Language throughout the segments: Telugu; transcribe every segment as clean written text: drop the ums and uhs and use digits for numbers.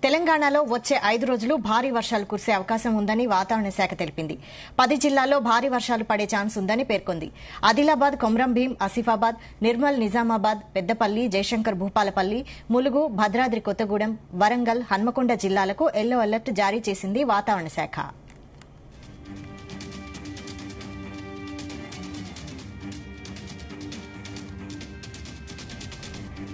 తెలంగాణలో వచ్చే 5 రోజులు భారీ వర్షాలు కురిసే అవకాశం ఉందని వాతావరణ శాఖ తెలిపింది. 10 జిల్లాల్లో భారీ వర్షాలు పడే ఛాన్స్ ఉందని పేర్కొంది. ఆదిలాబాద్, కొమరంభీం, ఆసిఫాబాద్, నిర్మల్, నిజామాబాద్, పెద్దపల్లి, జయశంకర్ భూపాలపల్లి, ములుగు, భద్రాద్రి కొత్తగూడెం, వరంగల్, హన్మకొండ జిల్లాలకు ఎల్లో అలర్ట్ జారీ చేసింది వాతావరణ శాఖ.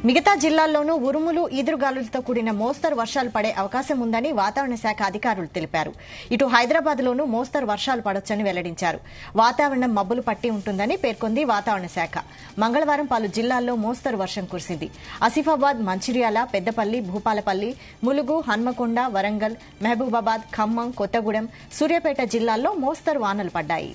మిగతా జిల్లాల్లోనూ ఉరుములు, ఈదురుగాలులతో కూడిన మోస్తరు వర్షాలు పడే అవకాశం ఉందని వాతావరణ శాఖ అధికారులు తెలిపారు. ఇటు హైదరాబాద్లోనూ మోస్తరు వర్షాలు పడొచ్చని వెల్లడించారు. వాతావరణం మబ్బులు పట్టి ఉంటుందని పేర్కొంది వాతావరణ శాఖ. మంగళవారం పలు జిల్లాల్లో మోస్తరు వర్షం కురిసింది. ఆసిఫాబాద్, మంచిర్యాల, పెద్దపల్లి, భూపాలపల్లి, ములుగు, హన్మకొండ, వరంగల్, మహబూబాబాద్, ఖమ్మం, కొత్తగూడెం, సూర్యాపేట జిల్లాల్లో మోస్తరు వానలు పడ్డాయి.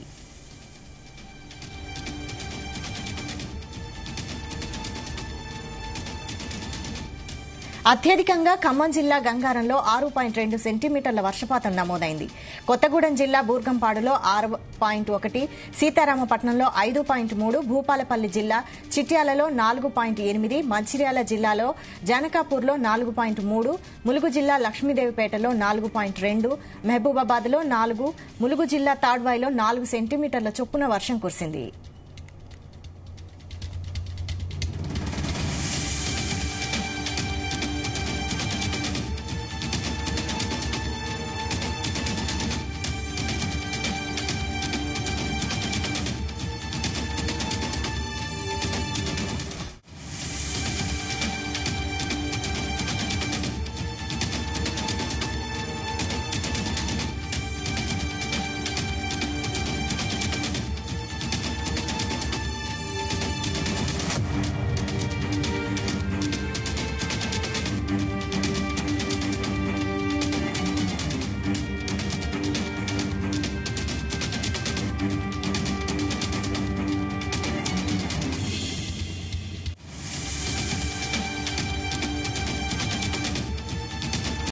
అత్యధికంగా ఖమ్మం జిల్లా గంగారంలో 6.2 సెంటీమీటర్ల వర్షపాతం నమోదైంది. కొత్తగూడెం జిల్లా బూర్గంపాడులో 6.1, సీతారామపట్నంలో 5.3, భూపాలపల్లి జిల్లా చిట్యాలలో 4.8, మంచిర్యాల జిల్లాలో జానకాపూర్లో 4.3, ములుగు జిల్లా లక్ష్మీదేవిపేటలో 4.2, మహబూబాబాద్లో 4, ములుగు జిల్లా తాడ్వాయిలో 4 సెంటీమీటర్ల చొప్పున వర్షం కురిసింది.